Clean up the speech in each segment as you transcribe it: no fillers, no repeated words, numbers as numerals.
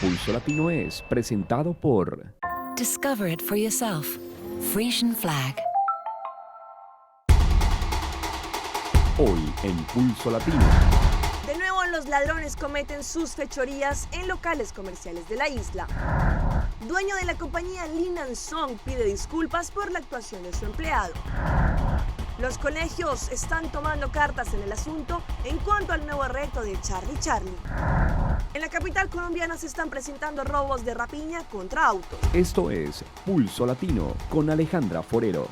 Pulso Latino es presentado por Discover it for yourself. Frisian Flag. Hoy en Pulso Latino. De nuevo, los ladrones cometen sus fechorías en locales comerciales de la isla. Dueño de la compañía Lin Song pide disculpas por la actuación de su empleado. Los colegios están tomando cartas en el asunto en cuanto al nuevo reto de Charlie Charlie. En la capital colombiana se están presentando robos de rapiña contra autos. Esto es Pulso Latino con Alejandra Forero.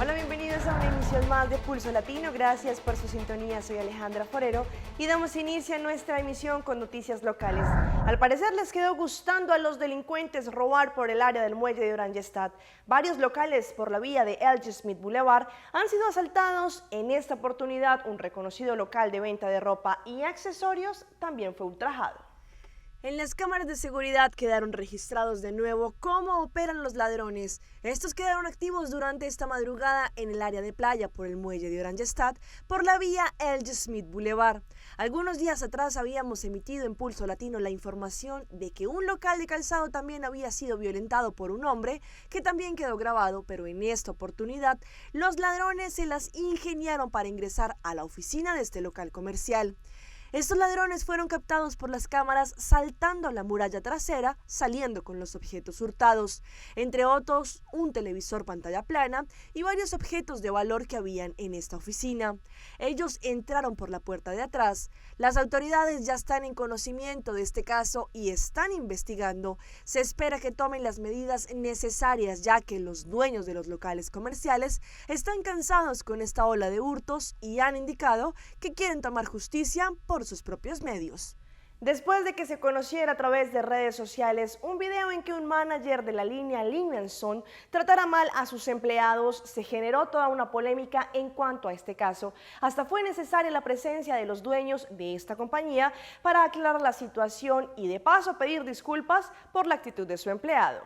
Hola, bienvenidos a una emisión más de Pulso Latino. Gracias por su sintonía. Soy Alejandra Forero y damos inicio a nuestra emisión con noticias locales. Al parecer les quedó gustando a los delincuentes robar por el área del muelle de Oranjestad. Varios locales por la vía de L.G. Smith Boulevard han sido asaltados. En esta oportunidad, un reconocido local de venta de ropa y accesorios también fue ultrajado. En las cámaras de seguridad quedaron registrados de nuevo cómo operan los ladrones. Estos quedaron activos durante esta madrugada en el área de playa por el muelle de Oranjestad, por la vía L.G. Smith Boulevard. Algunos días atrás habíamos emitido en Pulso Latino la información de que un local de calzado también había sido violentado por un hombre, que también quedó grabado, pero en esta oportunidad los ladrones se las ingeniaron para ingresar a la oficina de este local comercial. Estos ladrones fueron captados por las cámaras saltando a la muralla trasera, saliendo con los objetos hurtados, entre otros un televisor pantalla plana y varios objetos de valor que habían en esta oficina. Ellos entraron por la puerta de atrás. Las autoridades ya están en conocimiento de este caso y están investigando. Se espera que tomen las medidas necesarias, ya que los dueños de los locales comerciales están cansados con esta ola de hurtos y han indicado que quieren tomar justicia por sus propios medios. Después de que se conociera a través de redes sociales un video en que un manager de la línea Lin Song tratara mal a sus empleados, se generó toda una polémica en cuanto a este caso. Hasta fue necesaria la presencia de los dueños de esta compañía para aclarar la situación y de paso pedir disculpas por la actitud de su empleado.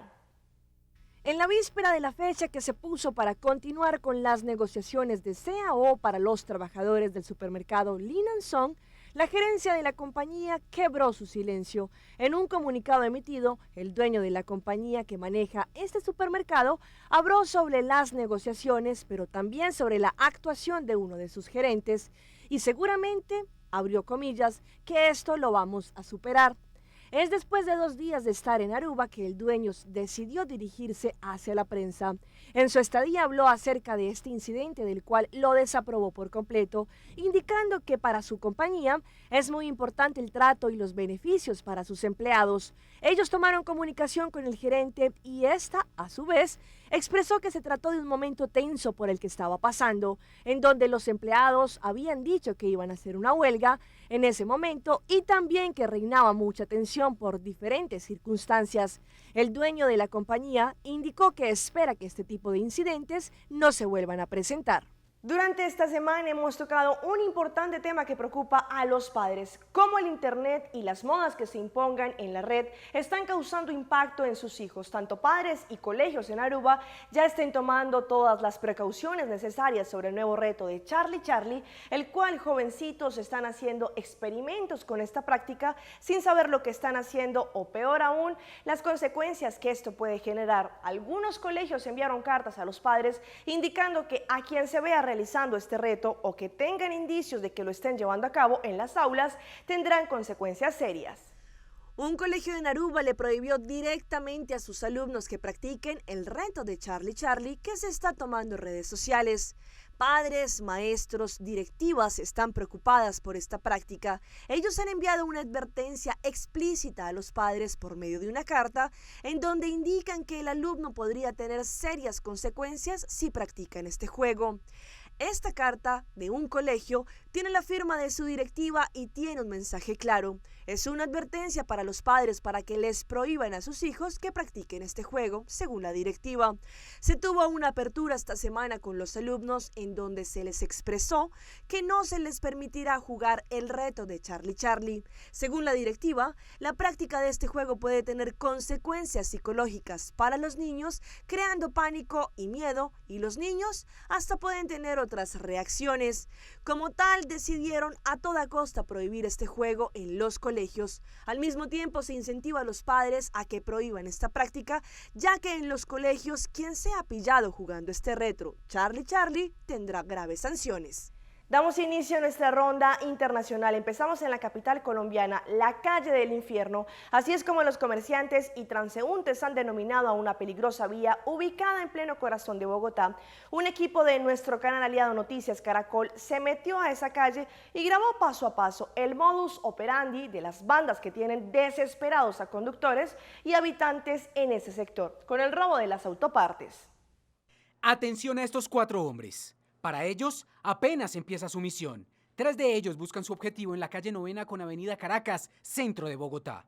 En la víspera de la fecha que se puso para continuar con las negociaciones de CAO para los trabajadores del supermercado Lin Song, la gerencia de la compañía quebró su silencio. En un comunicado emitido, el dueño de la compañía que maneja este supermercado habló sobre las negociaciones, pero también sobre la actuación de uno de sus gerentes y seguramente, abrió comillas, que esto lo vamos a superar. Es después de 2 días de estar en Aruba que el dueño decidió dirigirse hacia la prensa. En su estadía habló acerca de este incidente, del cual lo desaprobó por completo, indicando que para su compañía es muy importante el trato y los beneficios para sus empleados. Ellos tomaron comunicación con el gerente y esta, a su vez, expresó que se trató de un momento tenso por el que estaba pasando, en donde los empleados habían dicho que iban a hacer una huelga en ese momento y también que reinaba mucha tensión por diferentes circunstancias. El dueño de la compañía indicó que espera que este tipo de incidentes no se vuelvan a presentar. Durante esta semana hemos tocado un importante tema que preocupa a los padres, cómo el internet y las modas que se impongan en la red están causando impacto en sus hijos. Tanto padres y colegios en Aruba ya estén tomando todas las precauciones necesarias sobre el nuevo reto de Charlie Charlie, el cual jovencitos están haciendo experimentos con esta práctica sin saber lo que están haciendo o peor aún, las consecuencias que esto puede generar. Algunos colegios enviaron cartas a los padres indicando que a quien se vea realizando este reto o que tengan indicios de que lo estén llevando a cabo en las aulas tendrán consecuencias serias. Un colegio de Aruba le prohibió directamente a sus alumnos que practiquen el reto de Charlie Charlie que se está tomando en redes sociales. Padres, maestros, directivas están preocupadas por esta práctica. Ellos han enviado una advertencia explícita a los padres por medio de una carta en donde indican que el alumno podría tener serias consecuencias si practican este juego. Esta carta de un colegio tiene la firma de su directiva y tiene un mensaje claro. Es una advertencia para los padres para que les prohíban a sus hijos que practiquen este juego, según la directiva. Se tuvo una apertura esta semana con los alumnos en donde se les expresó que no se les permitirá jugar el reto de Charlie Charlie. Según la directiva, la práctica de este juego puede tener consecuencias psicológicas para los niños, creando pánico y miedo, y los niños hasta pueden tener otras reacciones. Como tal, final decidieron a toda costa prohibir este juego en los colegios. Al mismo tiempo se incentiva a los padres a que prohíban esta práctica, ya que en los colegios quien sea pillado jugando este retro Charlie tendrá graves sanciones. Damos inicio a nuestra ronda internacional. Empezamos en la capital colombiana, la calle del infierno. Así es como los comerciantes y transeúntes han denominado a una peligrosa vía ubicada en pleno corazón de Bogotá. Un equipo de nuestro canal aliado Noticias Caracol se metió a esa calle y grabó paso a paso el modus operandi de las bandas que tienen desesperados a conductores y habitantes en ese sector, con el robo de las autopartes. Atención a estos 4 hombres. Para ellos, apenas empieza su misión. 3 de ellos buscan su objetivo en la calle 9ª con Avenida Caracas, centro de Bogotá.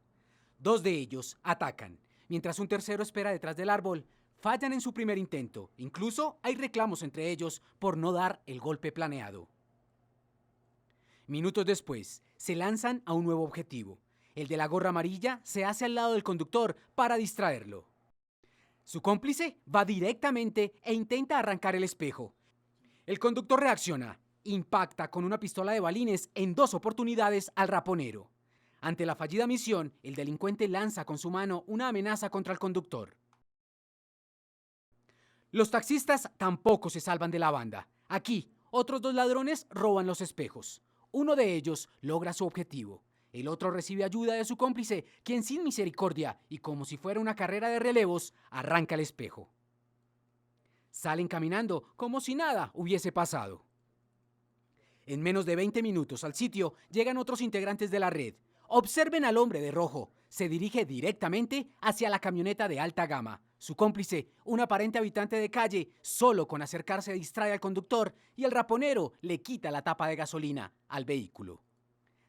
2 de ellos atacan, mientras un tercero espera detrás del árbol. Fallan en su primer intento. Incluso hay reclamos entre ellos por no dar el golpe planeado. Minutos después, se lanzan a un nuevo objetivo. El de la gorra amarilla se hace al lado del conductor para distraerlo. Su cómplice va directamente e intenta arrancar el espejo. El conductor reacciona, impacta con una pistola de balines en 2 oportunidades al raponero. Ante la fallida misión, el delincuente lanza con su mano una amenaza contra el conductor. Los taxistas tampoco se salvan de la banda. Aquí, otros 2 ladrones roban los espejos. Uno de ellos logra su objetivo. El otro recibe ayuda de su cómplice, quien sin misericordia y como si fuera una carrera de relevos, arranca el espejo. Salen caminando como si nada hubiese pasado. En menos de 20 minutos al sitio llegan otros integrantes de la red. Observen al hombre de rojo. Se dirige directamente hacia la camioneta de alta gama. Su cómplice, un aparente habitante de calle, solo con acercarse distrae al conductor y el raponero le quita la tapa de gasolina al vehículo.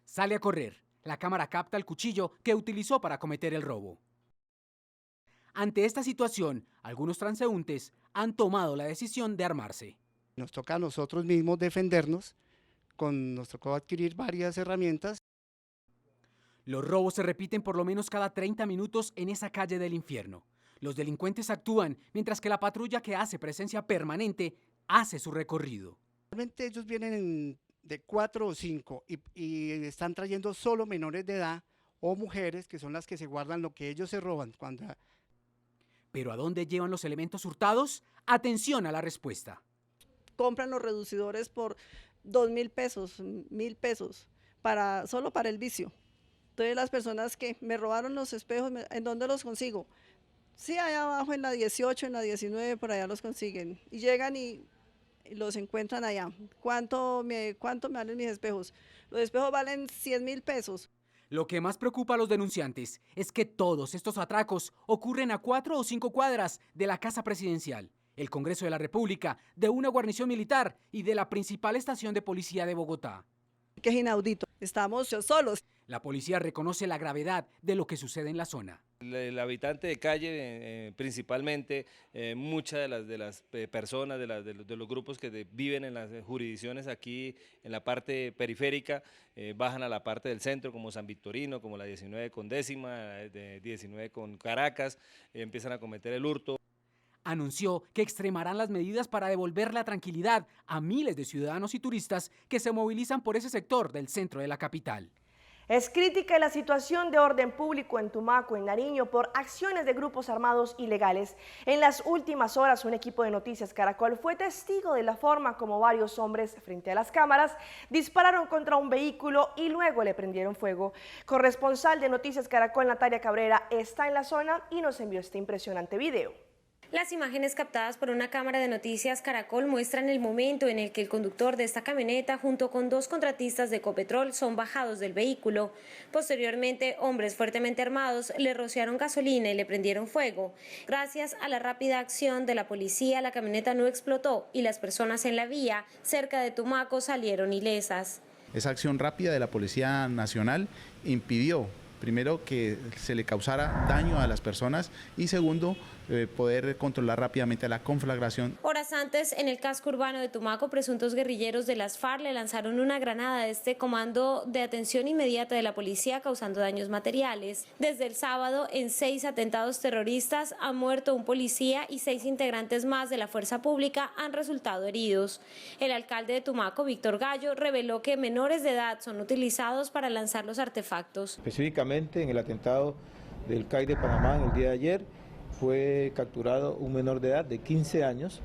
Sale a correr. La cámara capta el cuchillo que utilizó para cometer el robo. Ante esta situación, algunos transeúntes han tomado la decisión de armarse. Nos toca a nosotros mismos defendernos, nos tocó adquirir varias herramientas. Los robos se repiten por lo menos cada 30 minutos en esa calle del infierno. Los delincuentes actúan mientras que la patrulla que hace presencia permanente hace su recorrido. Realmente ellos vienen de 4 o 5 y están trayendo solo menores de edad o mujeres que son las que se guardan lo que ellos se roban. ¿Pero a dónde llevan los elementos hurtados? Atención a la respuesta. Compran los reducidores por 2.000 pesos, 1.000 pesos, solo para el vicio. Entonces las personas que me robaron los espejos, ¿en dónde los consigo? Sí, allá abajo en la 18, en la 19, por allá los consiguen. Y llegan y los encuentran allá. ¿Cuánto me valen mis espejos? Los espejos valen 100.000 pesos. Lo que más preocupa a los denunciantes es que todos estos atracos ocurren a 4 o 5 cuadras de la Casa Presidencial, el Congreso de la República, de una guarnición militar y de la principal estación de policía de Bogotá. Que es inaudito. Estamos solos. La policía reconoce la gravedad de lo que sucede en la zona. El habitante de calle, principalmente, muchas de las personas, de los grupos que viven en las jurisdicciones aquí en la parte periférica, bajan a la parte del centro, como San Victorino, como la 19 con décima, 19 con Caracas, empiezan a cometer el hurto. Anunció que extremarán las medidas para devolver la tranquilidad a miles de ciudadanos y turistas que se movilizan por ese sector del centro de la capital. Es crítica la situación de orden público en Tumaco, en Nariño, por acciones de grupos armados ilegales. En las últimas horas, un equipo de Noticias Caracol fue testigo de la forma como varios hombres, frente a las cámaras, dispararon contra un vehículo y luego le prendieron fuego. Corresponsal de Noticias Caracol, Natalia Cabrera, está en la zona y nos envió este impresionante video. Las imágenes captadas por una cámara de Noticias Caracol muestran el momento en el que el conductor de esta camioneta junto con 2 contratistas de Ecopetrol son bajados del vehículo. Posteriormente, hombres fuertemente armados le rociaron gasolina y le prendieron fuego. Gracias a la rápida acción de la policía, la camioneta no explotó y las personas en la vía cerca de Tumaco salieron ilesas. Esa acción rápida de la Policía Nacional impidió, primero, que se le causara daño a las personas y segundo, poder controlar rápidamente la conflagración. Horas antes, en el casco urbano de Tumaco, presuntos guerrilleros de las FARC le lanzaron una granada a este comando de atención inmediata de la policía, causando daños materiales. Desde el sábado, en 6 atentados terroristas, ha muerto un policía y 6 integrantes más de la fuerza pública han resultado heridos. El alcalde de Tumaco, Víctor Gallo, reveló que menores de edad son utilizados para lanzar los artefactos. Específicamente en el atentado del CAI de Panamá en el día de ayer fue capturado un menor de edad de 15 años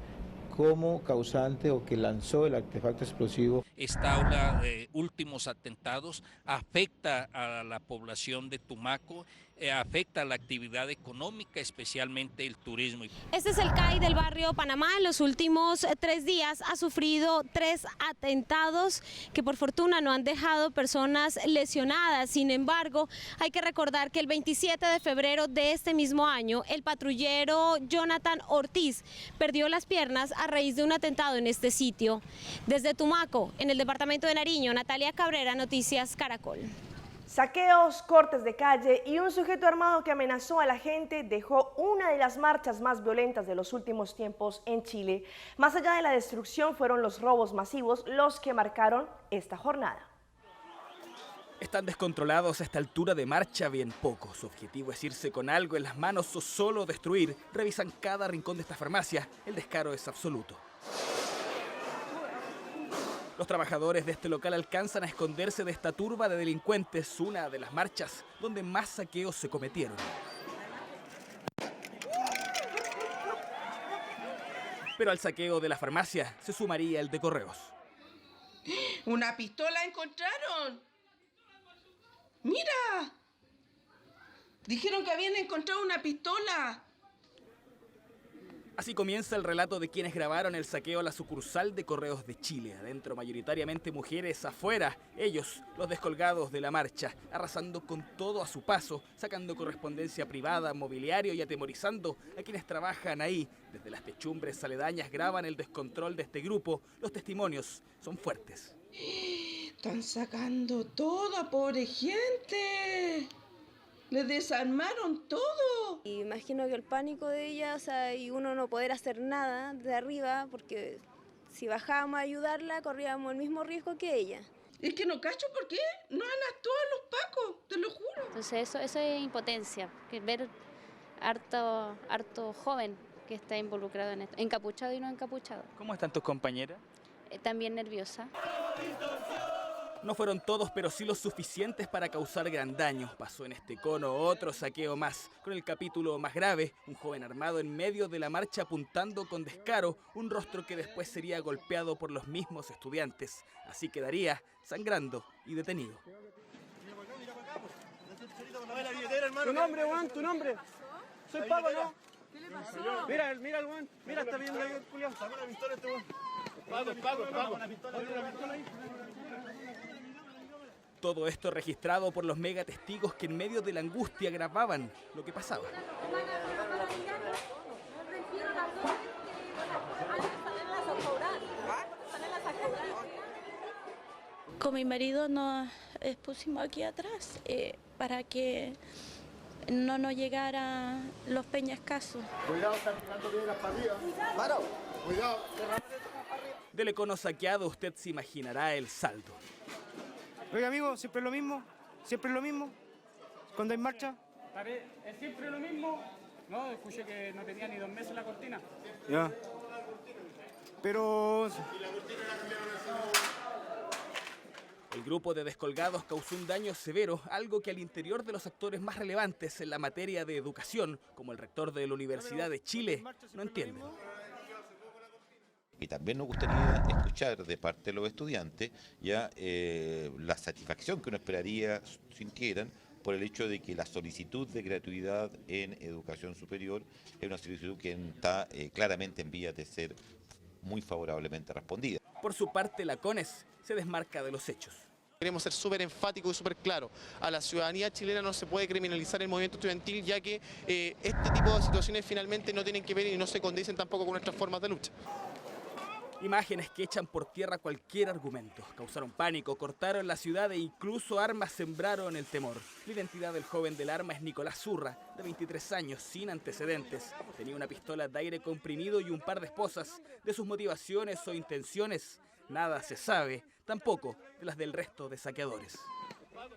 como causante o que lanzó el artefacto explosivo. Esta ola de últimos atentados afecta a la población de Tumaco, afecta a la actividad económica, especialmente el turismo. Este es el CAI del barrio Panamá. En los últimos 3 días ha sufrido 3 atentados que por fortuna no han dejado personas lesionadas. Sin embargo, hay que recordar que el 27 de febrero de este mismo año, el patrullero Jonathan Ortiz perdió las piernas a raíz de un atentado en este sitio. Desde Tumaco, en el departamento de Nariño, Natalia Cabrera, Noticias Caracol. Saqueos, cortes de calle y un sujeto armado que amenazó a la gente dejó una de las marchas más violentas de los últimos tiempos en Chile. Más allá de la destrucción, fueron los robos masivos los que marcaron esta jornada. Están descontrolados a esta altura de marcha bien poco. Su objetivo es irse con algo en las manos o solo destruir. Revisan cada rincón de esta farmacia. El descaro es absoluto. Los trabajadores de este local alcanzan a esconderse de esta turba de delincuentes, una de las marchas donde más saqueos se cometieron. Pero al saqueo de la farmacia se sumaría el de correos. ¡Una pistola encontraron! ¡Mira! Dijeron que habían encontrado una pistola. Así comienza el relato de quienes grabaron el saqueo a la sucursal de Correos de Chile. Adentro mayoritariamente mujeres, afuera ellos, los descolgados de la marcha, arrasando con todo a su paso, sacando correspondencia privada, mobiliario y atemorizando a quienes trabajan ahí. Desde las techumbres aledañas graban el descontrol de este grupo. Los testimonios son fuertes. Están sacando todo, pobre gente. Les desarmaron todo. Y imagino que el pánico de ella, o sea, y uno no poder hacer nada de arriba, porque si bajábamos a ayudarla, corríamos el mismo riesgo que ella. Es que no cacho por qué no han actuado los pacos, te lo juro. Entonces eso es impotencia, que ver harto joven que está involucrado en esto, encapuchado y no encapuchado. ¿Cómo están tus compañeras? También nerviosa. No fueron todos, pero sí los suficientes para causar gran daño. Pasó en este cono otro saqueo más. Con el capítulo más grave, un joven armado en medio de la marcha apuntando con descaro un rostro que después sería golpeado por los mismos estudiantes. Así quedaría sangrando y detenido. Tu nombre, Juan, tu nombre. Soy Paco, ¿no? ¿Qué le pasó? Mira el Juan. Mira, está viendo ahí el culiao. Sacó una pistola este Juan. Paco. Una pistola ahí. Todo esto registrado por los mega testigos que en medio de la angustia grababan lo que pasaba. Con mi marido nos expusimos aquí atrás para que no nos llegaran los peñascasos. Cuidado, están tirando piedras para arriba. ¡Paro! Cuidado. Del econo saqueado usted se imaginará el saldo. Oiga, amigo, siempre lo mismo. Cuando hay marcha. ¿Es siempre lo mismo? No, escuché que no tenía ni 2 meses la cortina. Ya. Pero... El grupo de descolgados causó un daño severo, algo que al interior de los actores más relevantes en la materia de educación, como el rector de la Universidad de Chile, no entienden. Y también nos gustaría escuchar de parte de los estudiantes ya la satisfacción que uno esperaría sintieran por el hecho de que la solicitud de gratuidad en educación superior es una solicitud que está claramente en vías de ser muy favorablemente respondida. Por su parte, la CONES se desmarca de los hechos. Queremos ser súper enfáticos y súper claros. A la ciudadanía chilena no se puede criminalizar el movimiento estudiantil, ya que este tipo de situaciones finalmente no tienen que ver y no se condicen tampoco con nuestras formas de lucha. Imágenes que echan por tierra cualquier argumento. Causaron pánico, cortaron la ciudad e incluso armas sembraron el temor. La identidad del joven del arma es Nicolás Zurra, de 23 años, sin antecedentes. Tenía una pistola de aire comprimido y un par de esposas. De sus motivaciones o intenciones, nada se sabe, tampoco de las del resto de saqueadores.